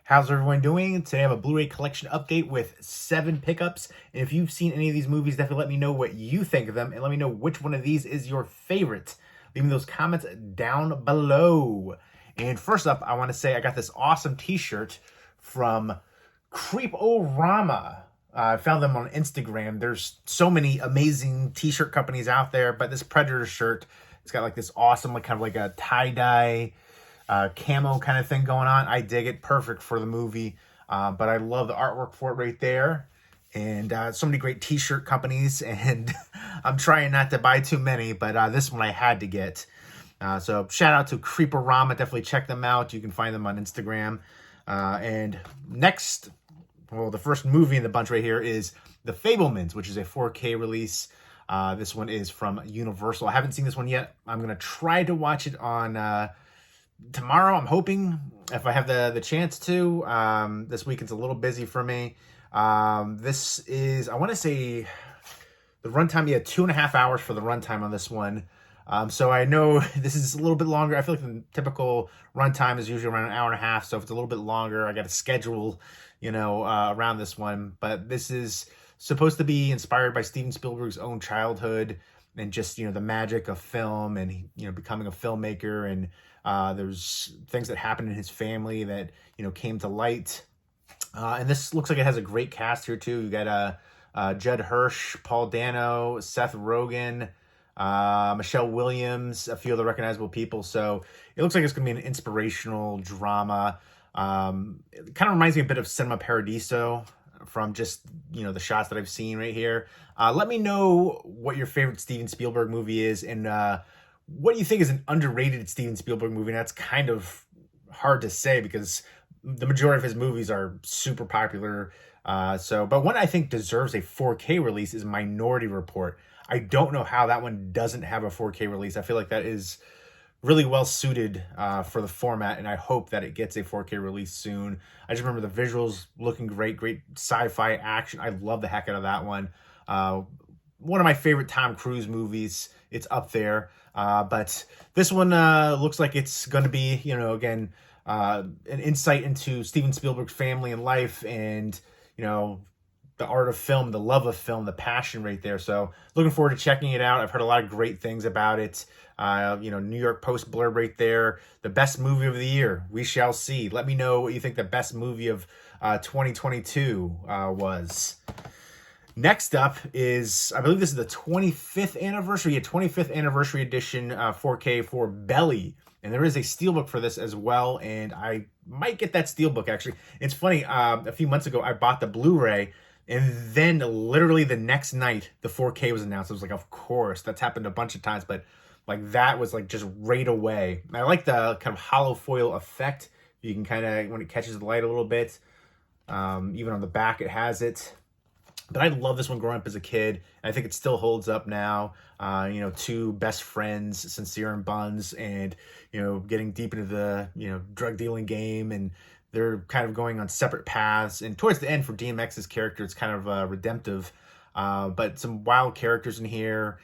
How's everyone doing? Today I have a Blu-ray collection update with 7 pickups. And if you've seen any of these movies, definitely let me know what you think of them and let me know which one of these is your favorite. Leave me those comments down below. And first up, I want to say I got this awesome t-shirt from Creep-O-Rama. I found them on Instagram. There's so many amazing t-shirt companies out there, but this Predator shirt, it's got like this awesome, like kind of like a tie-dye camo kind of thing going on. I dig it. Perfect for the movie. But I love the artwork for it right there. And so many great t-shirt companies. And I'm trying not to buy too many, but this one I had to get. So shout out to Creeperama. Definitely check them out. You can find them on Instagram. And next, well, the first movie in the bunch right here is The Fabelmans, which is a 4K release. This one is from Universal. I haven't seen this one yet. I'm going to try to watch it on tomorrow. I'm hoping, if I have the chance to. This weekend's a little busy for me. This is, I want to say, the runtime, 2.5 hours for the runtime on this one. So I know this is a little bit longer. I feel like the typical runtime is usually around an hour and a half. So if it's a little bit longer, I got to schedule, around this one. But this is supposed to be inspired by Steven Spielberg's own childhood and just, the magic of film and, becoming a filmmaker. And there's things that happened in his family that, came to light. And this looks like it has a great cast here too. You got Judd Hirsch, Paul Dano, Seth Rogen, Michelle Williams, a few other recognizable people. So it looks like it's going to be an inspirational drama. It kind of reminds me a bit of Cinema Paradiso from just, the shots that I've seen right here. Let me know what your favorite Steven Spielberg movie is and what do you think is an underrated Steven Spielberg movie. And that's kind of hard to say because the majority of his movies are super popular. But one I think deserves a 4K release is Minority Report. I don't know how that one doesn't have a 4K release. I feel like that is really well suited for the format, and I hope that it gets a 4K release soon. I just remember the visuals looking great sci-fi action. I love the heck out of that one. One of my favorite Tom Cruise movies. It's up there. But this one looks like it's going to be, again, an insight into Steven Spielberg's family and life and, the art of film, the love of film, the passion right there. So looking forward to checking it out. I've heard a lot of great things about it. New York Post blurb right there. The best movie of the year. We shall see. Let me know what you think the best movie of 2022 was. Next up is, I believe this is the 25th anniversary, 25th anniversary edition 4K for Belly. And there is a Steelbook for this as well. And I might get that Steelbook, actually. It's funny, a few months ago, I bought the Blu-ray. And then literally the next night, the 4K was announced. I was like, of course, that's happened a bunch of times. But like that was like just right away. And I like the kind of hollow foil effect. You can kind of, when it catches the light a little bit, even on the back, it has it. But I love this one growing up as a kid. And I think it still holds up now. Two best friends, Sincere and Buns, and, getting deep into the, drug dealing game. And they're kind of going on separate paths. And towards the end for DMX's character, it's kind of redemptive. But some wild characters in here.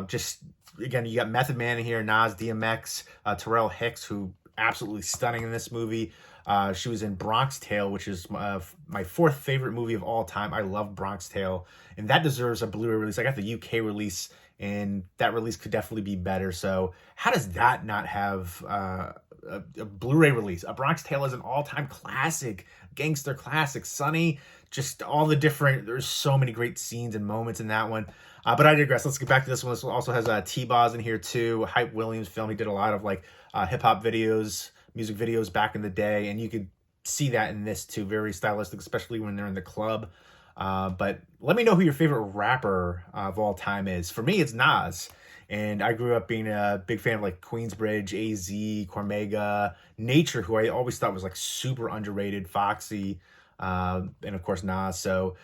Just, again, you got Method Man in here, Nas, DMX, Terrell Hicks, who absolutely stunning in this movie. She was in Bronx Tale, which is my fourth favorite movie of all time. I love Bronx Tale, and that deserves a Blu-ray release. I got the UK release, and that release could definitely be better. So how does that not have a Blu-ray release? A Bronx Tale is an all-time classic, gangster classic. Sunny, just all the different, there's so many great scenes and moments in that one. But I digress. Let's get back to this one. This one also has T-Boz in here too. Hype Williams film. He did a lot of hip-hop videos, music videos back in the day, and you could see that in this too. Very stylistic, especially when they're in the club. But let me know who your favorite rapper of all time is. For me, it's Nas. And I grew up being a big fan of Queensbridge, AZ, Cormega, Nature, who I always thought was super underrated, Foxy, and of course Nas. So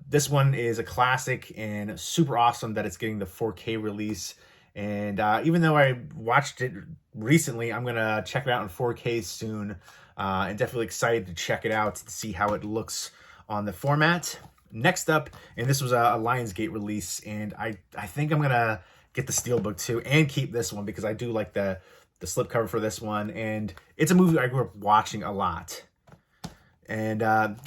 this one is a classic and super awesome that it's getting the 4K release. And even though I watched it recently, I'm going to check it out in 4K soon. And definitely excited to check it out to see how it looks on the format. Next up, and this was a Lionsgate release, and I think I'm going to get the Steelbook too and keep this one because I do like the slipcover for this one. And it's a movie I grew up watching a lot. And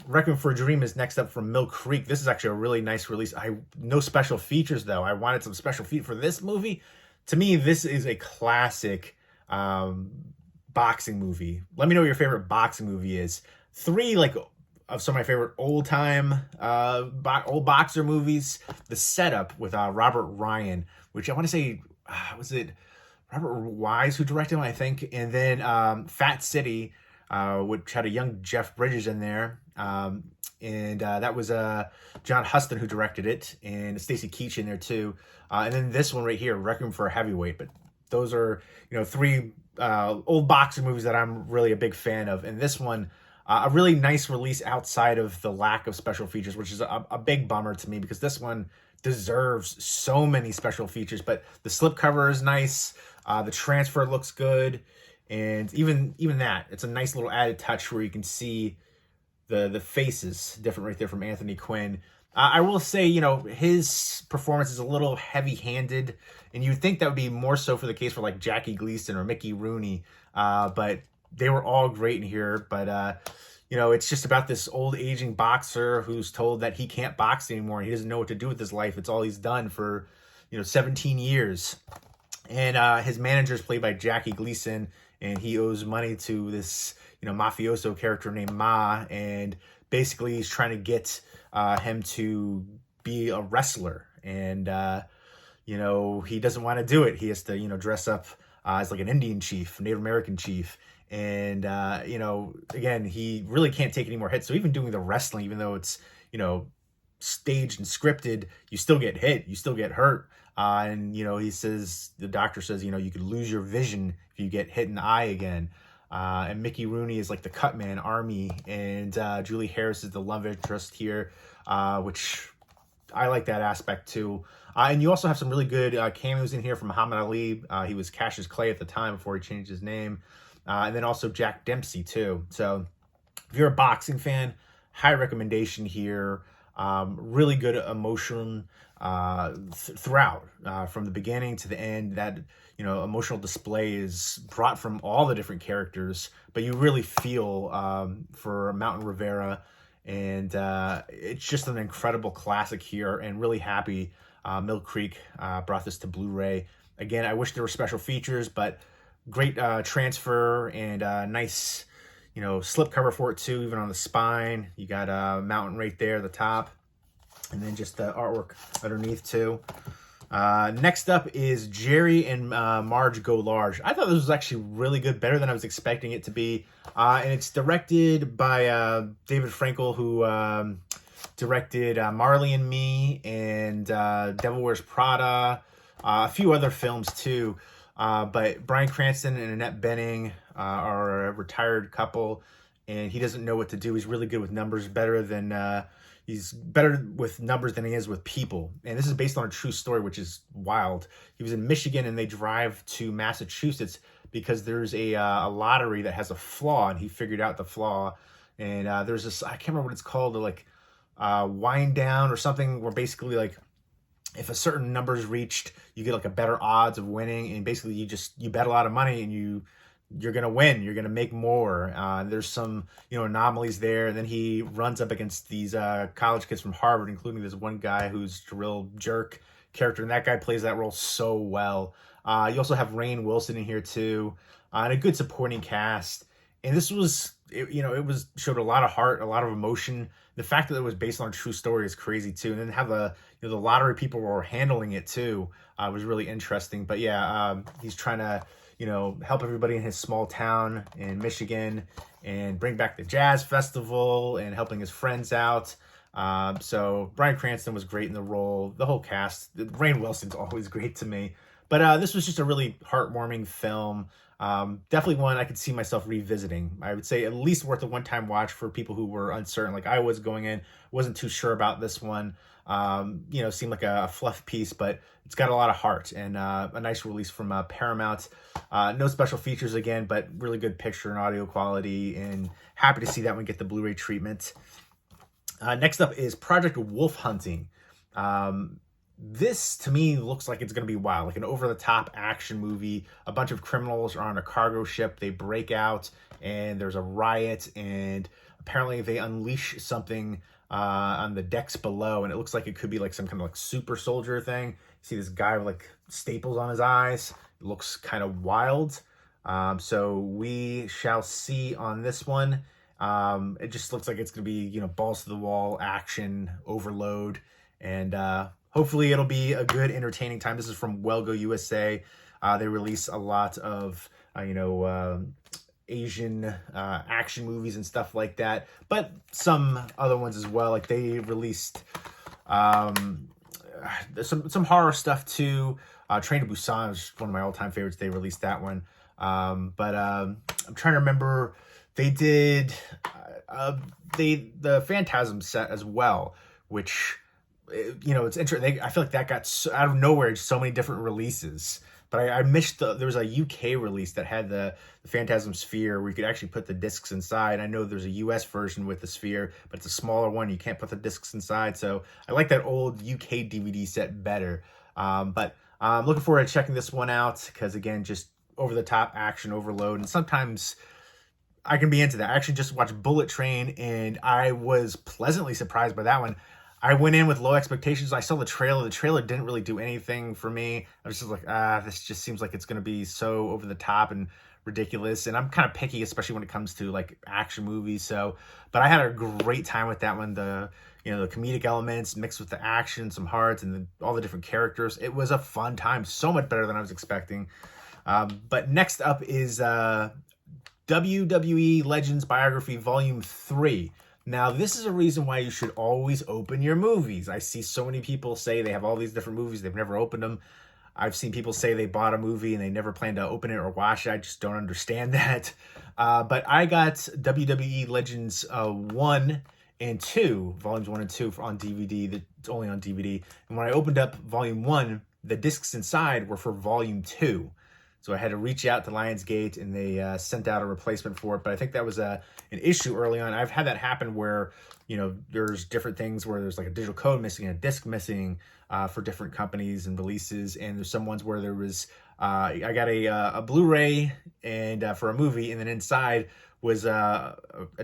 Requiem for a Dream is next up from Mill Creek. This is actually a really nice release. No special features, though. I wanted some special features for this movie. To me, this is a classic boxing movie. Let me know what your favorite boxing movie is. 3 of some of my favorite old-time old boxer movies. The Setup with Robert Ryan, which I want to say, was it Robert Wise who directed him, I think? And then Fat City, which had a young Jeff Bridges in there. And that was John Huston who directed it, and Stacy Keach in there too. And then this one right here, Requiem for a Heavyweight. But those are, 3 old boxing movies that I'm really a big fan of. And this one, a really nice release outside of the lack of special features, which is a big bummer to me, because this one deserves so many special features. But the slipcover is nice. The transfer looks good. And even that, it's a nice little added touch where you can see the faces different right there from Anthony Quinn. I will say, his performance is a little heavy-handed, and you'd think that would be more so for the case for like Jackie Gleason or Mickey Rooney, but they were all great in here. But it's just about this old aging boxer who's told that he can't box anymore. He doesn't know what to do with his life. It's all he's done for 17 years. And his manager is played by Jackie Gleason, and he owes money to this mafioso character named Ma, and basically he's trying to get him to be a wrestler. And he doesn't want to do it. He has to dress up as like an Indian chief, Native American chief. And again, he really can't take any more hits. So even doing the wrestling, even though it's staged and scripted, you still get hit, you still get hurt. And he says, the doctor says, you could lose your vision if you get hit in the eye again. And Mickey Rooney is like the cut man, Army, and Julie Harris is the love interest here, which I like that aspect too. And you also have some really good cameos in here from Muhammad Ali. He was Cassius Clay at the time before he changed his name. And then also Jack Dempsey too. So if you're a boxing fan, high recommendation here. Really good emotion throughout, from the beginning to the end. That emotional display is brought from all the different characters, but you really feel for Mountain Rivera, and it's just an incredible classic here. And really happy Mill Creek brought this to Blu-ray. Again, I wish there were special features, but great transfer and nice slipcover for it too, even on the spine. You got a mountain right there at the top, and then just the artwork underneath too. Next up is Jerry and Marge Go Large. I thought this was actually really good, better than I was expecting it to be. And it's directed by David Frankel, who directed Marley and Me and Devil Wears Prada, a few other films too. But Bryan Cranston and Annette Bening are a retired couple, and he doesn't know what to do. He's really good with numbers, he's better with numbers than he is with people. And this is based on a true story, which is wild. He was in Michigan, and they drive to Massachusetts because there's a lottery that has a flaw, and he figured out the flaw. And there's this, I can't remember what it's called, like wind down or something, where basically like if a certain number is reached, you get like a better odds of winning. And basically you bet a lot of money, and you're going to win. You're going to make more. There's some, anomalies there. And then he runs up against these college kids from Harvard, including this one guy who's a real jerk character. And that guy plays that role so well. You also have Rainn Wilson in here too, and a good supporting cast. And this was, showed a lot of heart, a lot of emotion. The fact that it was based on a true story is crazy too. And then how the lottery people were handling it too was really interesting. But yeah, he's trying to, help everybody in his small town in Michigan and bring back the jazz festival and helping his friends out. So Bryan Cranston was great in the role. The whole cast, Rainn Wilson's always great to me. But this was just a really heartwarming film. Definitely one I could see myself revisiting. I would say at least worth a one-time watch for people who were uncertain, like I was going in, wasn't too sure about this one. Seemed like a fluff piece, but it's got a lot of heart, and a nice release from Paramount. No special features again, but really good picture and audio quality, and happy to see that one get the Blu-ray treatment. Next up is Project Wolf Hunting. This, to me, looks like it's going to be wild, like an over-the-top action movie. A bunch of criminals are on a cargo ship. They break out and there's a riot, and apparently they unleash something on the decks below, and it looks like it could be like some kind of like super soldier thing. You see this guy with like staples on his eyes. It looks kind of wild. So we shall see on this one. It just looks like it's going to be, you know, balls to the wall action overload, and hopefully it'll be a good entertaining time. This is from Welgo USA. They release a lot of Asian action movies and stuff like that, but some other ones as well. Like they released some horror stuff too. Train to Busan is one of my all-time favorites. They released that one. But I'm trying to remember. They did the Phantasm set as well, which, you know, it's interesting. I feel like that got out of nowhere, so many different releases. But I missed there was a UK release that had the Phantasm Sphere where you could actually put the discs inside. I know there's a US version with the Sphere, but it's a smaller one. You can't put the discs inside. So I like that old UK DVD set better. But I'm looking forward to checking this one out because, again, just over-the-top action overload. And sometimes I can be into that. I actually just watched Bullet Train, and I was pleasantly surprised by that one. I went in with low expectations. I saw the trailer. The trailer didn't really do anything for me. I was just like, this just seems like it's going to be so over the top and ridiculous. And I'm kind of picky, especially when it comes to like action movies. So, but I had a great time with that one. The comedic elements mixed with the action, some hearts, and all the different characters. It was a fun time. So much better than I was expecting. But next up is WWE Legends Biography Volume 3. Now, this is a reason why you should always open your movies. I see so many people say they have all these different movies. They've never opened them. I've seen people say they bought a movie and they never plan to open it or watch it. I just don't understand that. But I got WWE Legends 1 and 2, Volumes 1 and 2 on DVD. That's only on DVD. And when I opened up Volume 1, the discs inside were for Volume 2. So I had to reach out to Lionsgate, and they sent out a replacement for it. But I think that was an issue early on. I've had that happen where, you know, there's different things where there's like a digital code missing, a disc missing for different companies and releases. And there's some ones where there was, I got a Blu-ray and for a movie, and then inside was a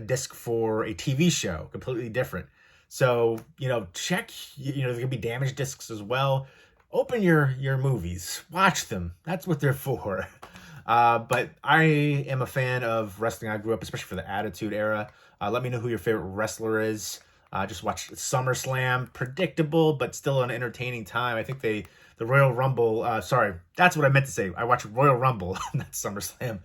disc for a TV show, completely different. So, you know, check, you know, there can be damaged discs as well. Open your movies, watch them. That's what they're for. But I am a fan of wrestling. I grew up, especially for the Attitude Era. Let me know who your favorite wrestler is. Just watched SummerSlam. Predictable, but still an entertaining time. I think the Royal Rumble, sorry, that's what I meant to say. I watched Royal Rumble, not SummerSlam.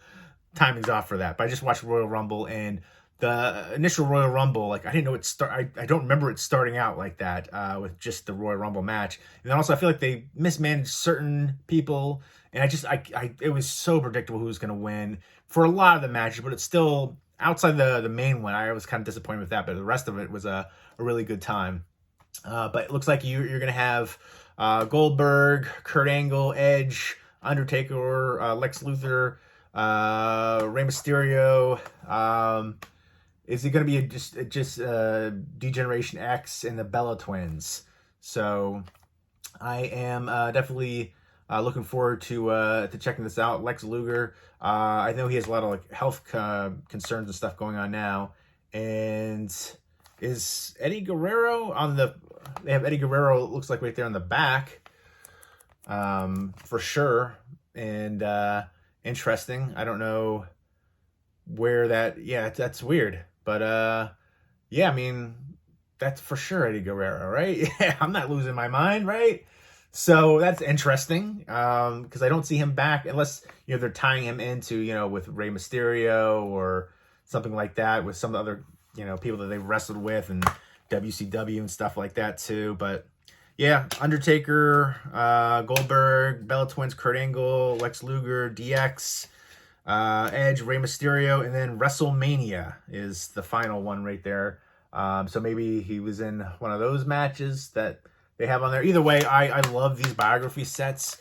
Timing's off for that. But I just watched Royal Rumble, and the initial Royal Rumble, like I didn't know it I don't remember it starting out like that with just the Royal Rumble match. And then also I feel like they mismanaged certain people, and it was so predictable who was going to win for a lot of the matches, but it's still outside the main one. I was kind of disappointed with that, but the rest of it was a really good time. But it looks like you're going to have Goldberg, Kurt Angle, Edge, Undertaker, Lex Luthor, Rey Mysterio. Is it going to be just D-Generation X and the Bella Twins? So I am definitely looking forward to checking this out. Lex Luger, I know he has a lot of like health concerns and stuff going on now. And is Eddie Guerrero they have Eddie Guerrero, it looks like right there on the back, for sure. And interesting. I don't know where that's weird. But, yeah, I mean, that's for sure Eddie Guerrero, right? Yeah, I'm not losing my mind, right? So that's interesting because I don't see him back unless, you know, they're tying him into, you know, with Rey Mysterio or something like that with some other, you know, people that they've wrestled with and WCW and stuff like that too. But, yeah, Undertaker, Goldberg, Bella Twins, Kurt Angle, Lex Luger, DX, Edge, Rey Mysterio, and then WrestleMania is the final one right there. So maybe he was in one of those matches that they have on there. Either way, I love these biography sets.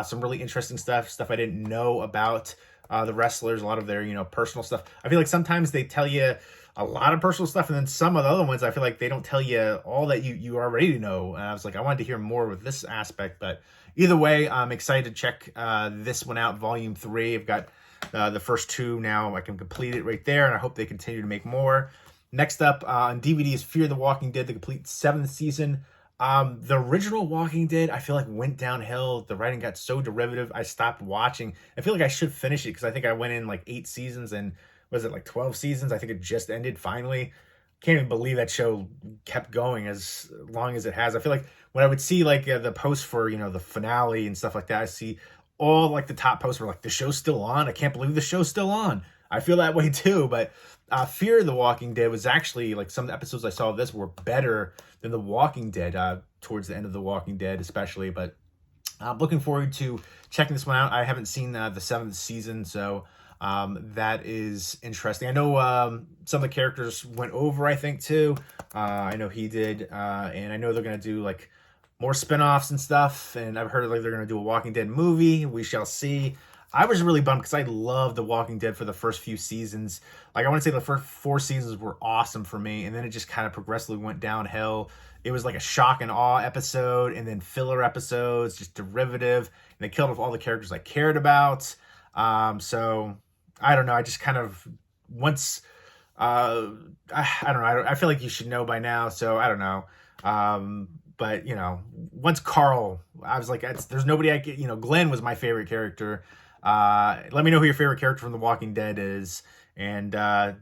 Some really interesting stuff I didn't know about the wrestlers, a lot of their, you know, personal stuff. I feel like sometimes they tell you a lot of personal stuff, and then some of the other ones, I feel like they don't tell you all that you already know. And I was like, I wanted to hear more with this aspect. But either way, I'm excited to check this one out, Volume 3. I've got the first 2 now. I can complete it right there, and I hope they continue to make more. Next up on DVD is Fear the Walking Dead, the complete 7th season. The original Walking Dead, I feel like went downhill. The writing got so derivative, I stopped watching. I feel like I should finish it because I think I went in like 8 seasons and was it like 12 seasons? I think it just ended finally. Can't even believe that show kept going as long as it has. I feel like when I would see like the posts for, the finale and stuff like that, I see all like the top posts were like, the show's still on. I can't believe the show's still on. I feel that way too, but Fear the Walking Dead was actually, like, some of the episodes I saw of this were better than The Walking Dead, towards the end of The Walking Dead especially, but I'm looking forward to checking this one out. I haven't seen the 7th season, so that is interesting. I know some of the characters went over, I think, too. I know he did, and I know they're going to do, like, more spinoffs and stuff, and I've heard like they're going to do a Walking Dead movie. We shall see. I was really bummed because I loved The Walking Dead for the first few seasons. Like, I want to say the first 4 seasons were awesome for me, and then it just kind of progressively went downhill. It was like a shock and awe episode, and then filler episodes, just derivative, and they killed off all the characters I cared about. So, I don't know. I just kind of, once, I don't know. I feel like you should know by now, so I don't know. But, once Carl, I was like, there's nobody I can, Glenn was my favorite character. Let me know who your favorite character from The Walking Dead is. And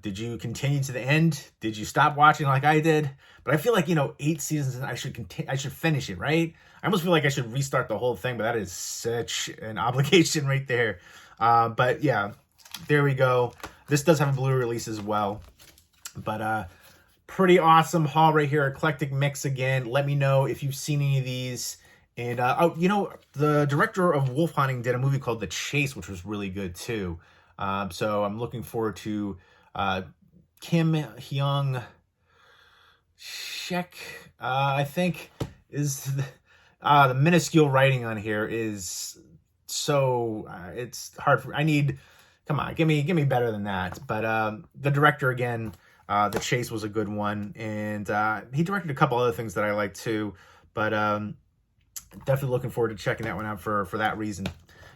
did you continue to the end? Did you stop watching like I did? But I feel like, 8 seasons, and I should finish it, right? I almost feel like I should restart the whole thing, but that is such an obligation right there. But yeah, there we go. This does have a Blu-ray release as well. But pretty awesome haul right here. Eclectic mix again. Let me know if you've seen any of these. And, the director of Wolf Hunting did a movie called The Chase, which was really good, too. So I'm looking forward to Kim Hyung Shek, I think, is the minuscule writing on here is so, it's hard for, come on, give me better than that. But the director, again, The Chase was a good one. And he directed a couple other things that I like, too. But definitely looking forward to checking that one out for that reason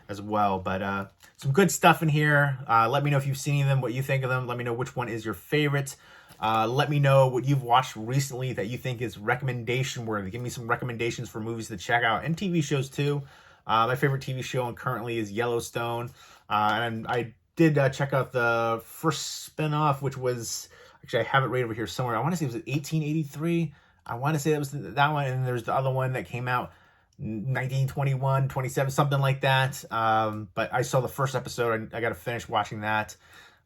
as well. But some good stuff in here. Let me know if you've seen them, what you think of them. Let me know which one is your favorite. Let me know what you've watched recently that you think is recommendation worthy. Give me some recommendations for movies to check out and TV shows too. My favorite TV show currently is Yellowstone. And I did check out the first spinoff, which was, actually I have it right over here somewhere. I want to say it was 1883. I want to say that was that one. And there's the other one that came out 1921, 27, something like that. But I saw the first episode. I got to finish watching that.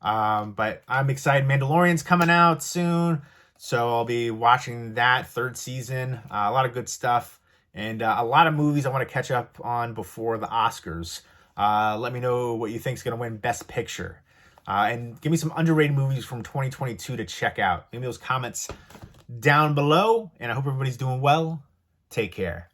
But I'm excited. Mandalorian's coming out soon, so I'll be watching that 3rd season. A lot of good stuff, and a lot of movies I want to catch up on before the Oscars. Let me know what you think is going to win Best Picture. And give me some underrated movies from 2022 to check out. Leave me those comments down below, and I hope everybody's doing well. Take care.